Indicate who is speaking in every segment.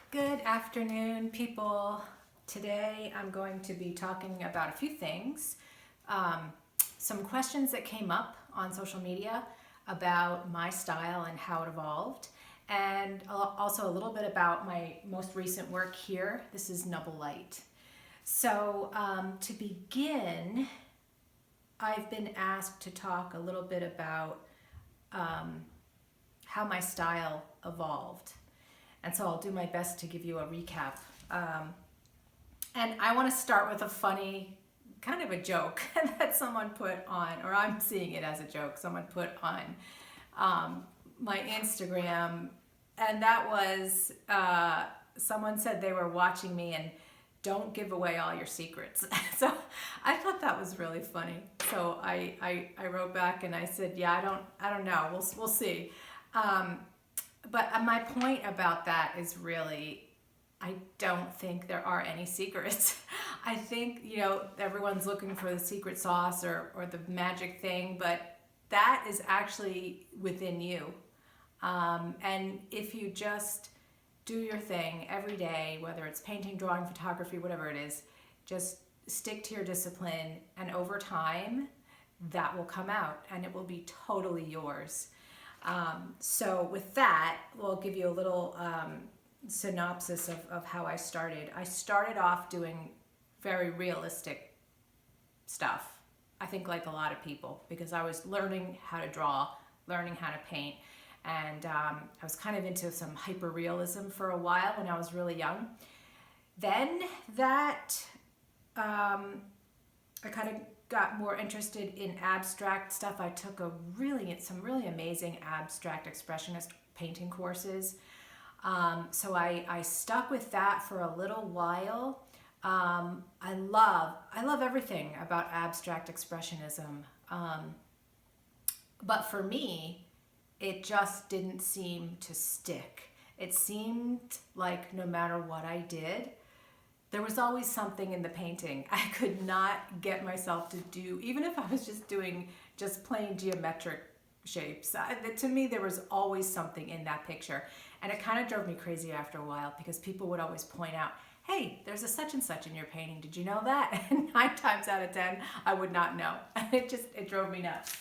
Speaker 1: Good afternoon, people. Today I'm going to be talking about a few things. Some questions that came up on social media about my style and how it evolved, and also a little bit about my most recent work here. This is Nubble Light. So to begin, I've been asked to talk a little bit about how my style evolved. And so I'll do my best to give you a recap. And I want to start with a funny, kind of a joke that someone put on, or I'm seeing it as a joke, someone put on my Instagram. And that was, someone said they were watching me and don't give away all your secrets. So I thought that was really funny. So I wrote back and I said, yeah, I don't know. We'll see. But my point about that is really, I don't think there are any secrets. I think, everyone's looking for the secret sauce or the magic thing, but that is actually within you. And if you just do your thing every day, whether it's painting, drawing, photography, whatever it is, just stick to your discipline, and over time, that will come out and it will be totally yours. So with that, we'll give you a little synopsis of how I started. I started off doing very realistic stuff, I think like a lot of people, because I was learning how to draw, learning how to paint, and I was kind of into some hyper-realism for a while when I was really young. Then that, I kind of got more interested in abstract stuff. I took some really amazing abstract expressionist painting courses. So I stuck with that for a little while. I love everything about abstract expressionism. But for me, it just didn't seem to stick. It seemed like no matter what I did, there was always something in the painting I could not get myself to do, even if I was just plain geometric shapes. To me, there was always something in that picture. And it kind of drove me crazy after a while, because people would always point out, hey, there's a such and such in your painting. Did you know that? And 9 times out of 10, I would not know. It drove me nuts.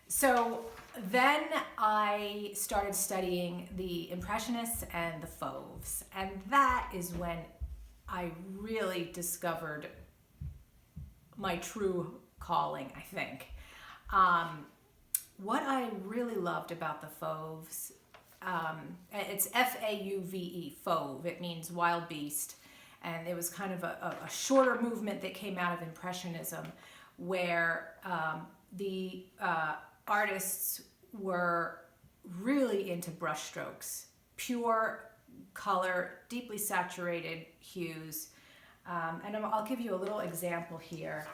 Speaker 1: So then I started studying the Impressionists and the Fauves, and that is when I really discovered my true calling, I think. What I really loved about the Fauves, it's F-A-U-V-E, Fauve. It means wild beast, and it was kind of a shorter movement that came out of Impressionism, where the artists were really into brush strokes, pure color, deeply saturated hues. And I'll give you a little example here.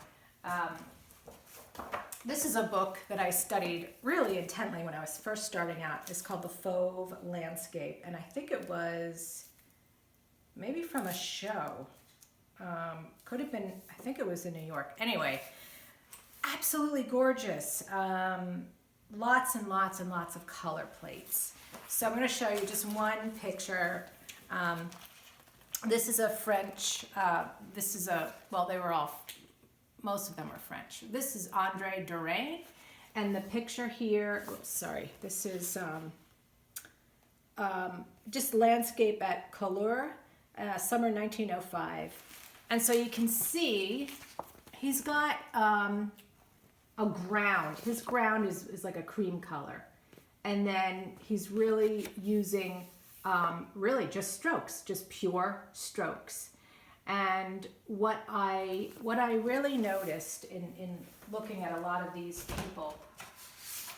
Speaker 1: This is a book that I studied really intently when I was first starting out. It's called The Fauve Landscape, and I think it was maybe from a show. Could have been, I think it was in New York. Anyway, absolutely gorgeous. Lots and lots and lots of color plates. So I'm going to show you just one picture. This is a French, most of them were French. This is André Derain, and the picture here, this is just landscape at Couleur, summer 1905. And so you can see he's got a ground. His ground is like a cream color. And then he's really using really just strokes, just pure strokes. And what I really noticed in looking at a lot of these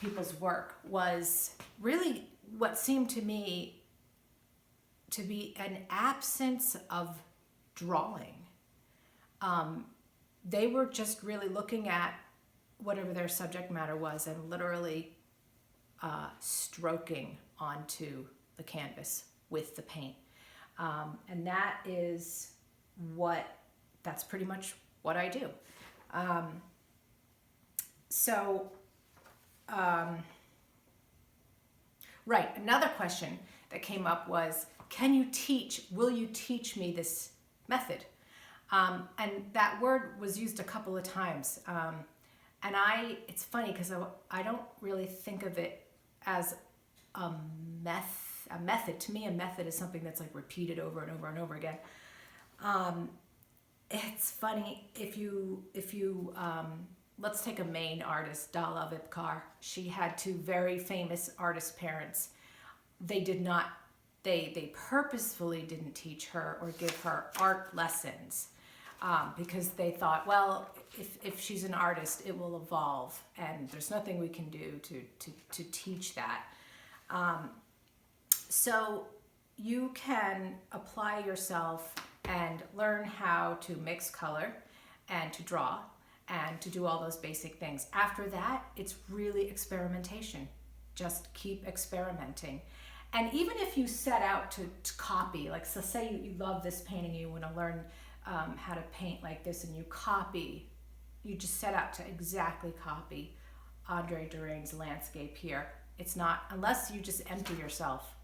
Speaker 1: people's work was really what seemed to me to be an absence of drawing. They were just really looking at whatever their subject matter was and literally stroking onto the canvas with the paint. And that's pretty much what I do. Right, another question that came up was, will you teach me this method? And that word was used a couple of times. And it's funny because I don't really think of it as a method. To me, a method is something that's like repeated over and over and over again. It's funny if you let's take a Maine artist, Dalla Vipkar. She had two very famous artist parents. They purposefully didn't teach her or give her art lessons because they thought, well, if she's an artist, it will evolve, and there's nothing we can do to teach that. So you can apply yourself and learn how to mix color and to draw and to do all those basic things. After that, it's really experimentation. Just keep experimenting. And even if you set out to copy, like, so say you love this painting, you want to learn how to paint like this, and you just set out to exactly copy Andre Derain's landscape here. It's not, unless you just empty yourself.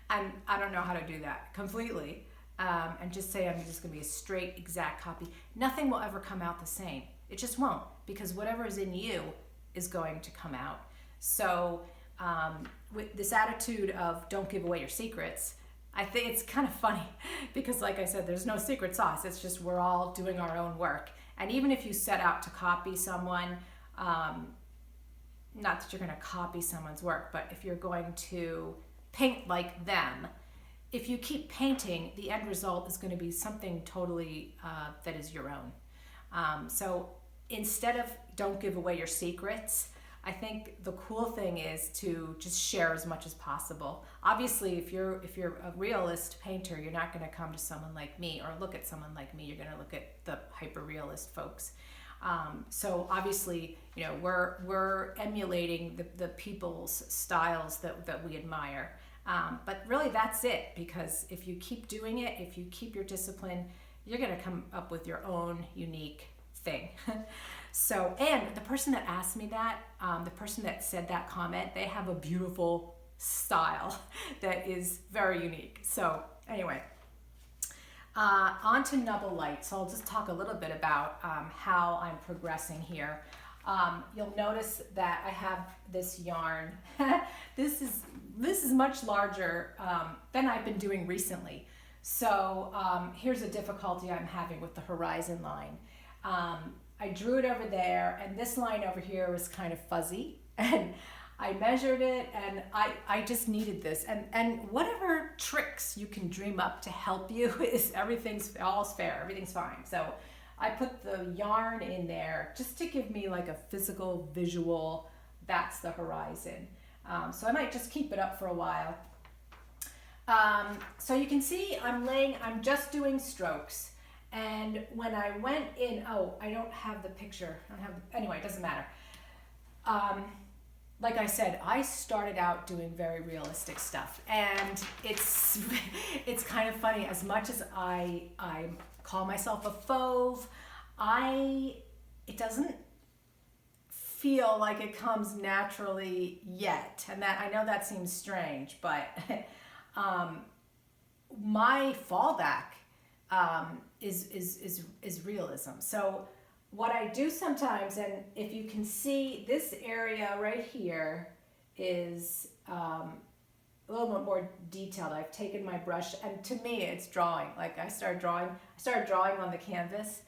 Speaker 1: And I don't know how to do that completely. And just say I'm just going to be a straight, exact copy. Nothing will ever come out the same. It just won't, because whatever is in you is going to come out. So with this attitude of don't give away your secrets, I think it's kind of funny because, like I said, there's no secret sauce. It's just we're all doing our own work. And even if you set out to copy someone, not that you're going to copy someone's work, but if you're going to paint like them, if you keep painting, the end result is going to be something totally that is your own. So instead of don't give away your secrets, I think the cool thing is to just share as much as possible. Obviously, if you're a realist painter, you're not going to come to someone like me or look at someone like me. You're going to look at the hyper-realist folks. So obviously, we're emulating the people's styles that we admire. But really that's it, because if you keep doing it, if you keep your discipline, you're going to come up with your own unique thing. So, and the person that asked me that, the person that said that comment, they have a beautiful style that is very unique. So anyway, on to Nubble Light. So I'll just talk a little bit about how I'm progressing here. You'll notice that I have this yarn. This is much larger than I've been doing recently. So here's a difficulty I'm having with the horizon line. I drew it over there, and this line over here was kind of fuzzy, and I measured it, and I just needed this. And whatever tricks you can dream up to help you is all's fair, everything's fine. So I put the yarn in there just to give me like a physical visual, that's the horizon. So I might just keep it up for a while. So you can see I'm just doing strokes. And when I went in, I don't have the picture. Anyway, it doesn't matter. Like I said, I started out doing very realistic stuff, and it's kind of funny. As much as I call myself a fauve, it doesn't feel like it comes naturally yet, and that I know that seems strange, but my fallback is realism. So what I do sometimes, and if you can see, this area right here is a little bit more detailed. I've taken my brush, and to me it's drawing. Like I started drawing on the canvas,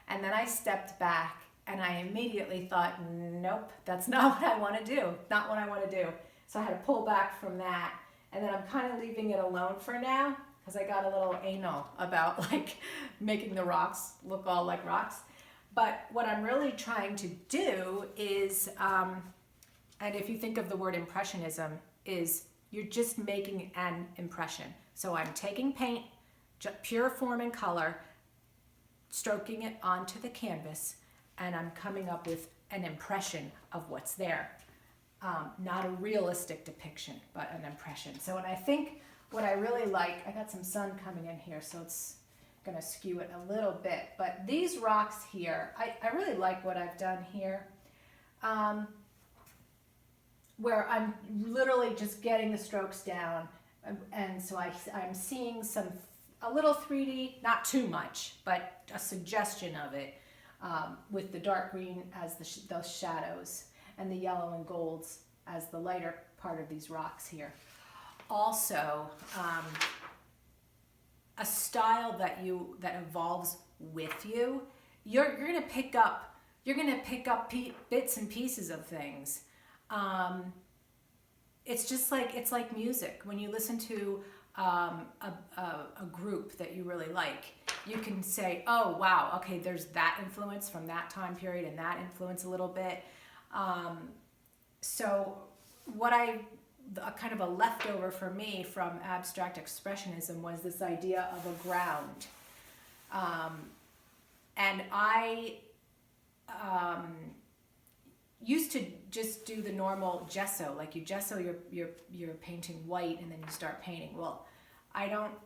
Speaker 1: and then I stepped back and I immediately thought, nope, that's not what I want to do. Not what I want to do. So I had to pull back from that, and then I'm kind of leaving it alone for now, because I got a little anal about like making the rocks look all like rocks. But what I'm really trying to do is, and if you think of the word impressionism, is you're just making an impression. So I'm taking paint, pure form and color, stroking it onto the canvas, and I'm coming up with an impression of what's there. Not a realistic depiction, but an impression. So when I think what I really like, I got some sun coming in here, so it's gonna skew it a little bit, but these rocks here, I really like what I've done here, where I'm literally just getting the strokes down, And so I'm seeing a little 3D, not too much, but a suggestion of it, with the dark green as those shadows and the yellow and golds as the lighter part of these rocks here. Also, a style that evolves with you. You're gonna pick up bits and pieces of things. It's like music. When you listen to a group that you really like, you can say, oh wow, okay, there's that influence from that time period and that influence a little bit. So a kind of a leftover for me from abstract expressionism was this idea of a ground. And I used to just do the normal gesso, like you gesso your painting white and then you start painting. Well,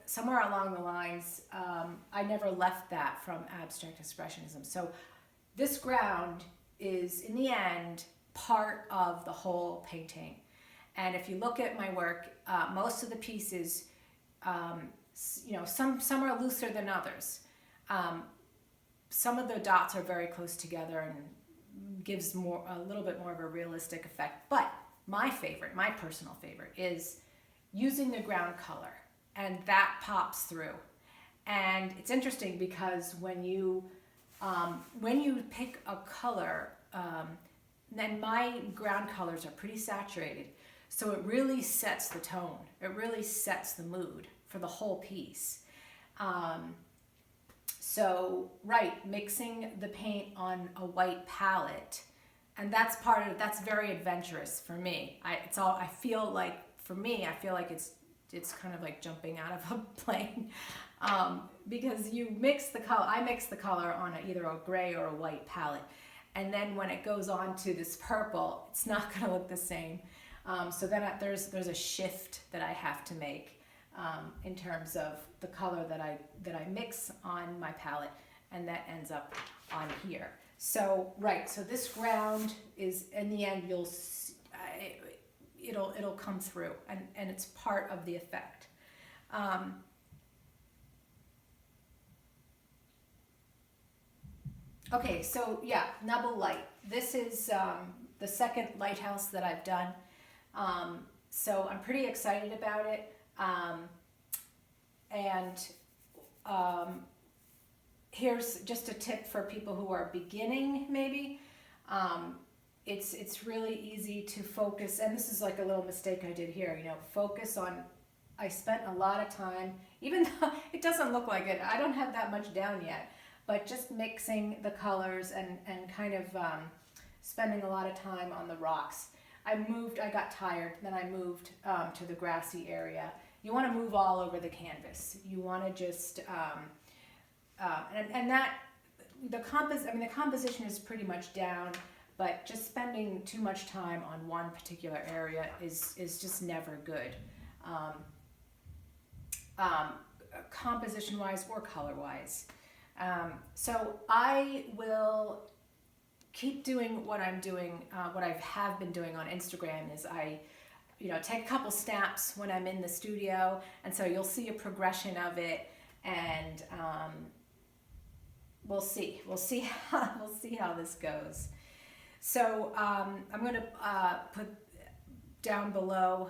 Speaker 1: somewhere along the lines, I never left that from abstract expressionism. So this ground is, in the end, part of the whole painting. And if you look at my work, most of the pieces, some are looser than others. Some of the dots are very close together and gives a little bit more of a realistic effect. But my personal favorite, is using the ground color, and that pops through. And it's interesting because when you pick a color, then my ground colors are pretty saturated, so it really sets the tone. It really sets the mood for the whole piece. So, right, mixing the paint on a white palette, and that's very adventurous for me. I feel like it's kind of like jumping out of a plane, because I mix the color on either a gray or a white palette, and then when it goes on to this purple, it's not going to look the same. So then there's a shift that I have to make. In terms of the color that I mix on my palette, and that ends up on here. So so this ground is, in the end, it'll come through, and it's part of the effect. Okay, so yeah, Nubble Light. This is the second lighthouse that I've done. So I'm pretty excited about it. Here's just a tip for people who are beginning, maybe. It's really easy to focus, and this is like a little mistake I did here, focus on, I spent a lot of time, even though it doesn't look like it, I don't have that much down yet, but just mixing the colors and kind of spending a lot of time on the rocks. I got tired, then I moved to the grassy area. You want to move all over the canvas. You want to just, the composition is pretty much down, but just spending too much time on one particular area is just never good, composition-wise or color-wise. So I will keep doing what I'm doing, what I have been doing on Instagram is I take a couple snaps when I'm in the studio, and so you'll see a progression of it, and we'll see how this goes. So I'm going to put down below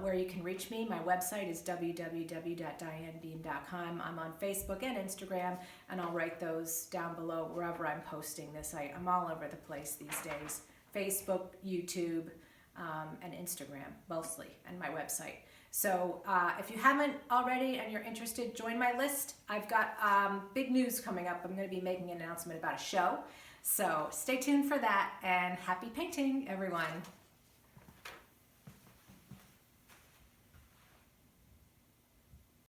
Speaker 1: where you can reach me. My website is www.dianebeem.com. I'm on Facebook and Instagram, and I'll write those down below wherever I'm posting this. I'm all over the place these days. Facebook, YouTube, and Instagram mostly, and my website. So if you haven't already and you're interested, join my list. I've got big news coming up. I'm going to be making an announcement about a show. So stay tuned for that, and happy painting, everyone.